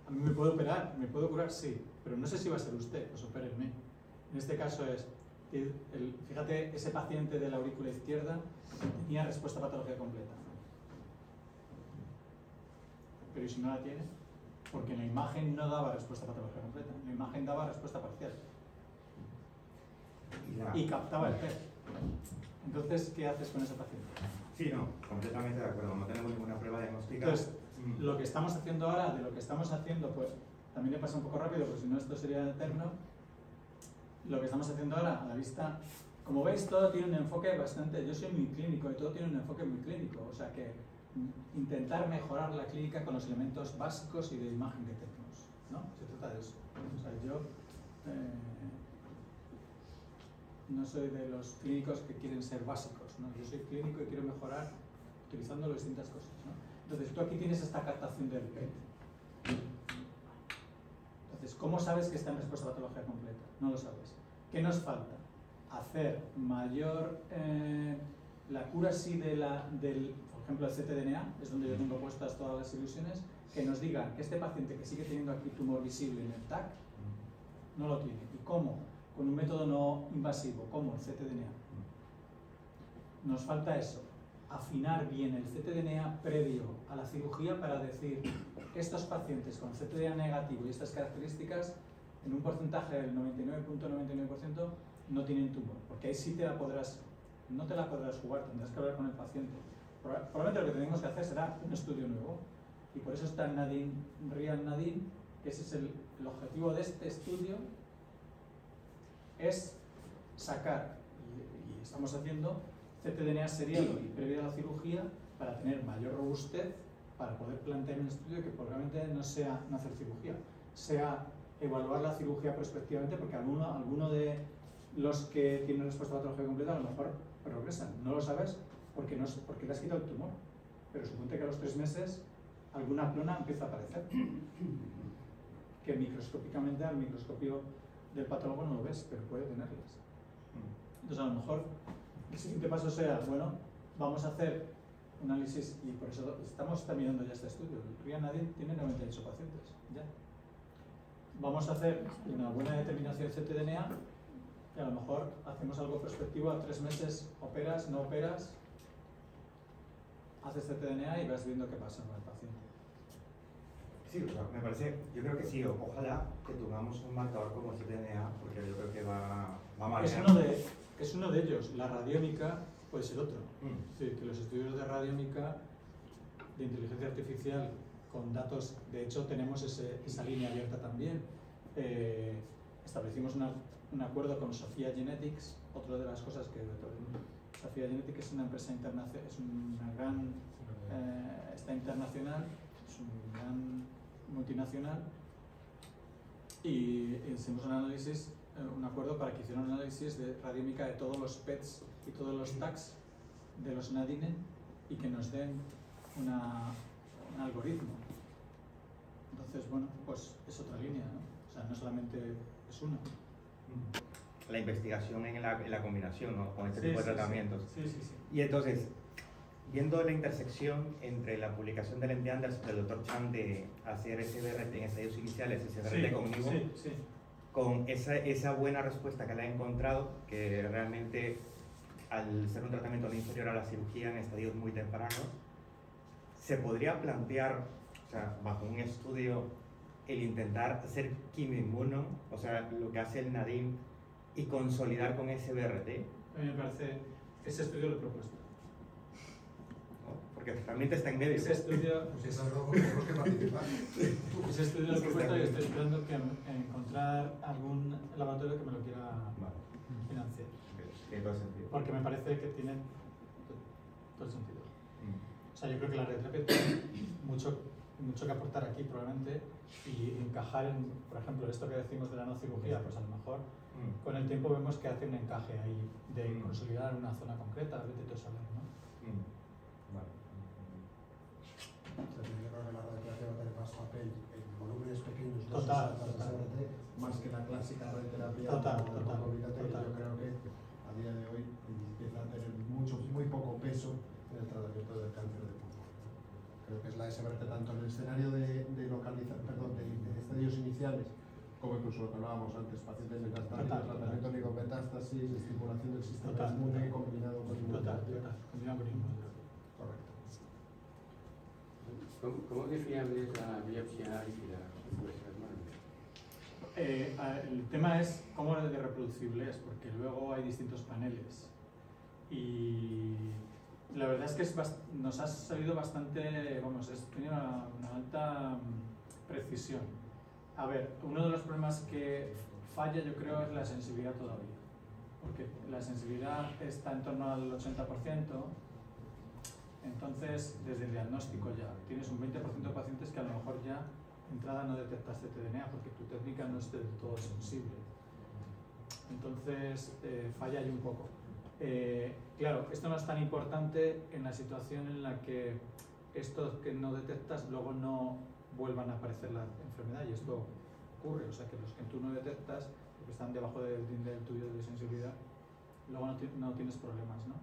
a mí me puedo operar, me puedo curar, sí, pero no sé si va a ser usted, pues opérenme. En este caso es, fíjate, ese paciente de la aurícula izquierda tenía respuesta patológica completa. Pero ¿y si no la tiene? Porque en la imagen no daba respuesta patológica completa, en la imagen daba respuesta parcial. Y captaba el PET. Entonces, ¿qué haces con ese paciente? Sí, no, completamente de acuerdo, no tenemos ninguna prueba diagnóstica. Entonces, lo que estamos haciendo ahora, de lo que estamos haciendo, pues también le pasa un poco rápido, porque si no esto sería eterno. Lo que estamos haciendo ahora, a la vista Como veis, todo tiene un enfoque bastante... Yo soy muy clínico y todo tiene un enfoque muy clínico. O sea que intentar mejorar la clínica con los elementos básicos y de imagen que tenemos, ¿no? Se trata de eso. O sea, yo no soy de los clínicos que quieren ser básicos, ¿no? Yo soy clínico y quiero mejorar utilizando distintas cosas, ¿no? Entonces, tú aquí tienes esta captación del PET. Entonces, ¿cómo sabes que está en respuesta a patología completa? No lo sabes. ¿Qué nos falta? Hacer mayor... la cura sí del, por ejemplo, el ctDNA, es donde yo tengo puestas todas las ilusiones, que nos digan que este paciente que sigue teniendo aquí tumor visible en el TAC, no lo tiene. ¿Y cómo? Con un método no invasivo, como el ctDNA. Nos falta eso, afinar bien el ctDNA previo a la cirugía para decir estos pacientes con ctDNA negativo y estas características, en un porcentaje del 99.99% no tienen tumor, porque ahí sí no te la podrás jugar, tendrás que hablar con el paciente. Probablemente lo que tenemos que hacer será un estudio nuevo, y por eso está el Nadine, Real Nadine, que ese es el objetivo de este estudio, es sacar, y estamos haciendo, ctDNA seriado y previo a la cirugía para tener mayor robustez, para poder plantear un estudio que probablemente no sea no hacer cirugía, sea evaluar la cirugía prospectivamente, porque alguno de los que tienen respuesta a patología completa a lo mejor progresan. No lo sabes porque le has quitado el tumor, pero suponte que a los 3 meses alguna clona empieza a aparecer, que microscópicamente al microscopio del patólogo no lo ves, pero puede tenerlas. Entonces a lo mejor el siguiente paso sea, bueno, vamos a hacer un análisis, y por eso estamos terminando ya este estudio. El Real Nadine tiene 98 pacientes, ya. Vamos a hacer una buena determinación de ctDNA, y a lo mejor hacemos algo prospectivo a 3 meses, operas, no operas, haces ctDNA y vas viendo qué pasa con el paciente. Sí, o sea, me parece, yo creo que sí, ojalá que tengamos un marcador como ctDNA, porque yo creo que va a marcar. Es uno de ellos, la radiómica puede ser otro. Es decir, que los estudios de radiómica, de inteligencia artificial, con datos, de hecho tenemos esa línea abierta también. Establecimos un acuerdo con Sophia Genetics, otra de las cosas que Sophia Genetics es una empresa internacional, es una gran, está internacional, es un gran multinacional, y hicimos un acuerdo para que hicieran un análisis de radiómica de todos los PETs y todos los TACs de los Nadine y que nos den un algoritmo. Entonces, bueno, pues es otra línea, ¿no? O sea, no solamente es uno. La investigación en la combinación, ¿no? Con este tipo de tratamientos. Sí. Y entonces, viendo la intersección entre la publicación de Lemmy Anderson del Dr. Chan de hacer SBRT en estadios iniciales, SBRT cognitivo, con esa buena respuesta que le ha encontrado, que realmente al ser un tratamiento no inferior a la cirugía en estadios muy tempranos, se podría plantear, o sea, bajo un estudio, el intentar hacer quimioinmuno, o sea, lo que hace el Nadine, y consolidar con SBRT. A mí me parece, ese estudio lo he propuesto. ¿No? Porque realmente está en medio. Ese estudio, Pues es algo que tenemos que participar. Ese estudio lo he propuesto y estoy esperando encontrar algún laboratorio que me lo quiera financiar. Tiene todo sentido. Porque me parece que tiene todo el sentido. O sea, yo creo que la radioterapia tiene mucho que aportar aquí probablemente, y encajar en, por ejemplo, esto que decimos de la no cirugía, pues a lo mejor con el tiempo vemos que hace un encaje ahí de consolidar una zona concreta, vete tú a saber, ¿no? Vale. Se tiene que ver que la radioterapia va a tener más papel en volúmenes pequeños, Total. más que la clásica radioterapia. Total. Yo creo que a día de hoy empieza a tener muy poco peso en el tratamiento del cáncer de pulmón. Creo que es la SBRT tanto en el escenario de estadios iniciales, como incluso lo que hablábamos antes, pacientes metastáticos, tratamiento con metástasis, estimulación del sistema inmune combinado con inmunoterapia. Correcto. ¿Cómo de fiable es la biopsia líquida? El tema es cómo de reproducible es, porque luego hay distintos paneles. Y la verdad es que nos ha salido bastante, tiene una alta precisión. A ver, uno de los problemas que falla, yo creo, es la sensibilidad todavía. porque la sensibilidad está en torno al 80%, entonces desde el diagnóstico ya tienes un 20% de pacientes que a lo mejor ya de entrada no detectas ctDNA porque tu técnica no es del todo sensible. Entonces falla ahí un poco. Claro, esto no es tan importante en la situación en la que estos que no detectas luego no vuelvan a aparecer la enfermedad, y esto ocurre, o sea que los que tú no detectas, porque están debajo del índice tuyo de sensibilidad, luego no tienes problemas, ¿no?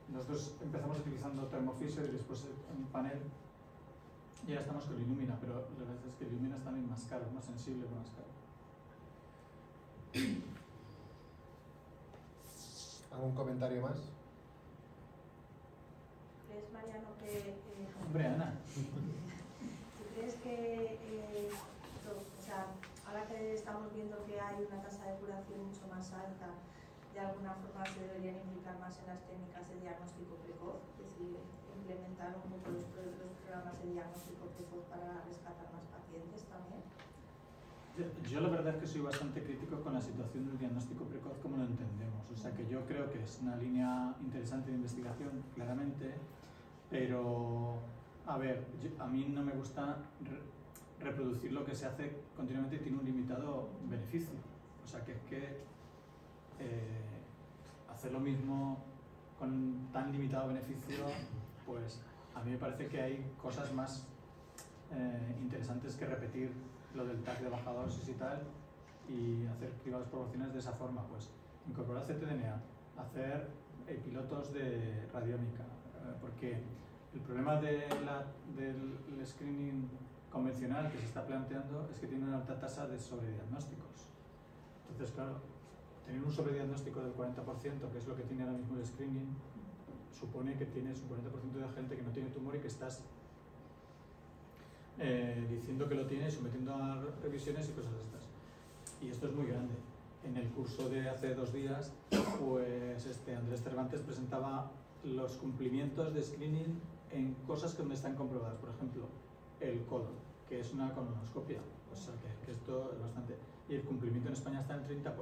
Nosotros empezamos utilizando Thermo Fisher y después un panel, y ahora estamos con Illumina, pero la verdad es que Illumina es también más caro, más sensible, más caro. ¿Algún comentario más? ¿Crees, Mariano, que... Hombre, Ana. ¿Tú crees que, o sea, ahora que estamos viendo que hay una tasa de curación mucho más alta, de alguna forma se deberían implicar más en las técnicas de diagnóstico precoz? Es decir, implementar un poco los programas de diagnóstico precoz para rescatar más pacientes también. Yo la verdad es que soy bastante crítico con la situación del diagnóstico precoz como lo entendemos. O sea que yo creo que es una línea interesante de investigación, claramente, pero a ver, a mí no me gusta reproducir lo que se hace continuamente y tiene un limitado beneficio. O sea que es que hacer lo mismo con tan limitado beneficio, pues a mí me parece que hay cosas más interesantes que repetir lo del tag de baja dosis y tal, y hacer cribados proporcionales de esa forma, pues incorporar ctDNA, hacer pilotos de radiómica, porque el problema del screening convencional que se está planteando es que tiene una alta tasa de sobrediagnósticos. Entonces, claro, tener un sobrediagnóstico del 40%, que es lo que tiene ahora mismo el screening, supone que tienes un 40% de gente que no tiene tumor y que estás diciendo que lo tiene, sometiendo a revisiones y cosas de estas. Y esto es muy grande. En el curso de hace 2 días, pues Andrés Cervantes presentaba los cumplimientos de screening en cosas que donde están comprobadas. Por ejemplo, el colon, que es una colonoscopia. O sea, que esto es bastante... Y el cumplimiento en España está en el 30%.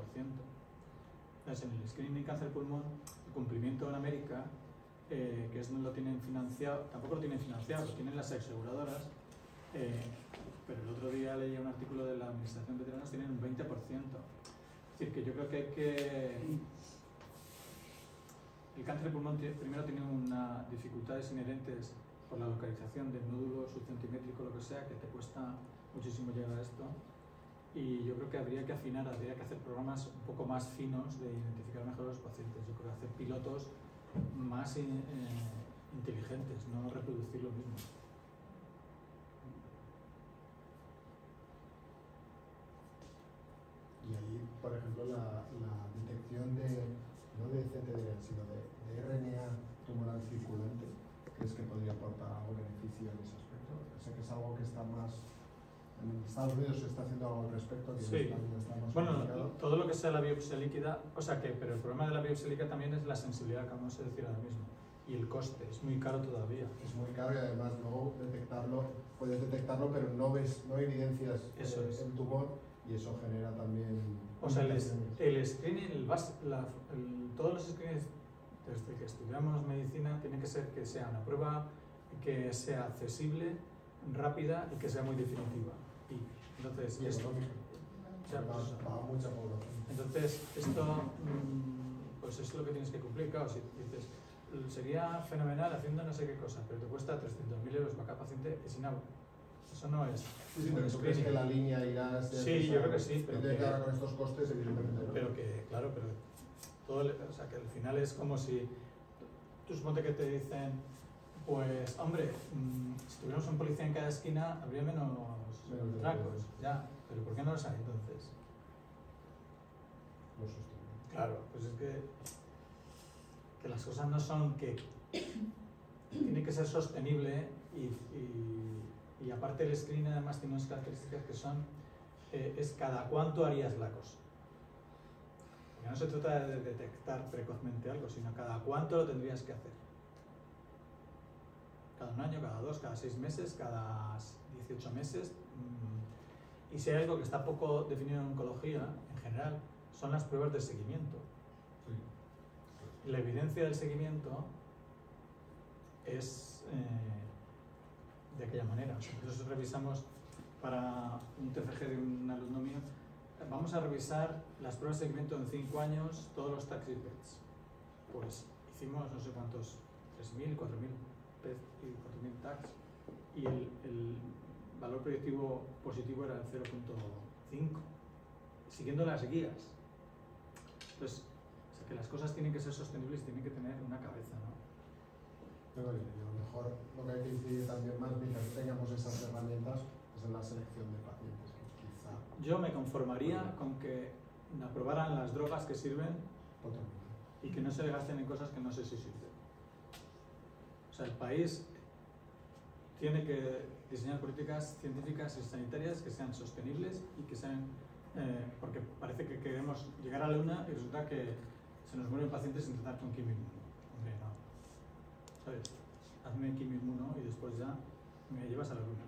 Entonces, en el screening de cáncer pulmón, el cumplimiento en América, que es donde lo tienen financiado, tampoco lo tienen financiado, lo tienen las aseguradoras, pero el otro día leía un artículo de la Administración de Veteranos, tienen un 20%. Es decir, que yo creo que hay que... El cáncer de pulmón primero tiene unas dificultades inherentes por la localización del nódulo subcentimétrico, lo que sea, que te cuesta muchísimo llegar a esto. Y yo creo que habría que afinar, habría que hacer programas un poco más finos de identificar mejor a los pacientes. Yo creo que hacer pilotos más inteligentes, no reproducir lo mismo. Y ahí, por ejemplo, la detección no de ctDNA, sino de RNA tumoral circulante, ¿crees que podría aportar algo beneficio en ese aspecto? Sé que es algo que está más... En Estados Unidos se está haciendo algo al respecto, que sí. está más bueno, complicado. todo lo que sea la biopsia líquida, o sea que, pero el problema de la biopsia líquida también es la sensibilidad que acabamos de decir ahora mismo. Y el coste, es muy caro todavía. Es muy caro y además luego puedes detectarlo, pero no evidencias el tumor, y eso genera también... O sea, el screening, todos los screenings desde que estudiamos medicina tiene que ser que sea una prueba que sea accesible, rápida y que sea muy definitiva. Y entonces, y esto, o sea, va mucha población. Entonces, esto pues es lo que tienes que cumplir. Claro, si dices, sería fenomenal haciendo no sé qué cosa, pero te cuesta 300.000 euros para cada paciente, es inaudible. Eso no es. Sí, pero ¿tú crees que la línea irá? Sí, yo creo que sí. Pero que ahora con estos costes, evidentemente no. Pero que, claro, pero todo, o sea, que al final es como si tú suponte que te dicen, pues, hombre, si tuviéramos un policía en cada esquina, habría menos atracos, ya. Pero ¿por qué no los hay entonces? No sostenible. Claro, pues es que las cosas no son que tiene que ser sostenible y aparte el screening además tiene unas características que son es cada cuánto harías la cosa. Porque no se trata de detectar precozmente algo, sino cada cuánto lo tendrías que hacer. Cada 1 año, cada 2, cada 6 meses, cada 18 meses. Y si hay algo que está poco definido en oncología, en general, son las pruebas de seguimiento. Y la evidencia del seguimiento es de aquella manera. O sea, nosotros revisamos para un TFG de un alumno mío, vamos a revisar las pruebas de seguimiento en 5 años, todos los tax defects. Pues hicimos no sé cuántos, 3.000, 4.000 PET y 4.000 tax, y el valor predictivo positivo era el 0.5, siguiendo las guías. Entonces, o sea, que las cosas tienen que ser sostenibles y tienen que tener una cabeza, ¿no? Pero oye, a lo mejor lo que hay que incidir también más mientras tengamos esas herramientas es en la selección de pacientes, que quizá Yo me conformaría con que aprobaran las drogas que sirven totalmente. y que no se gasten en cosas que no sé si sirven. O sea, el país tiene que diseñar políticas científicas y sanitarias que sean sostenibles y que sean, porque parece que queremos llegar a la luna y resulta que se nos mueren pacientes sin tratar con quimioinmuno. Hombre, no. ¿Sabes? Hazme quimioinmuno y después ya me llevas a la luna.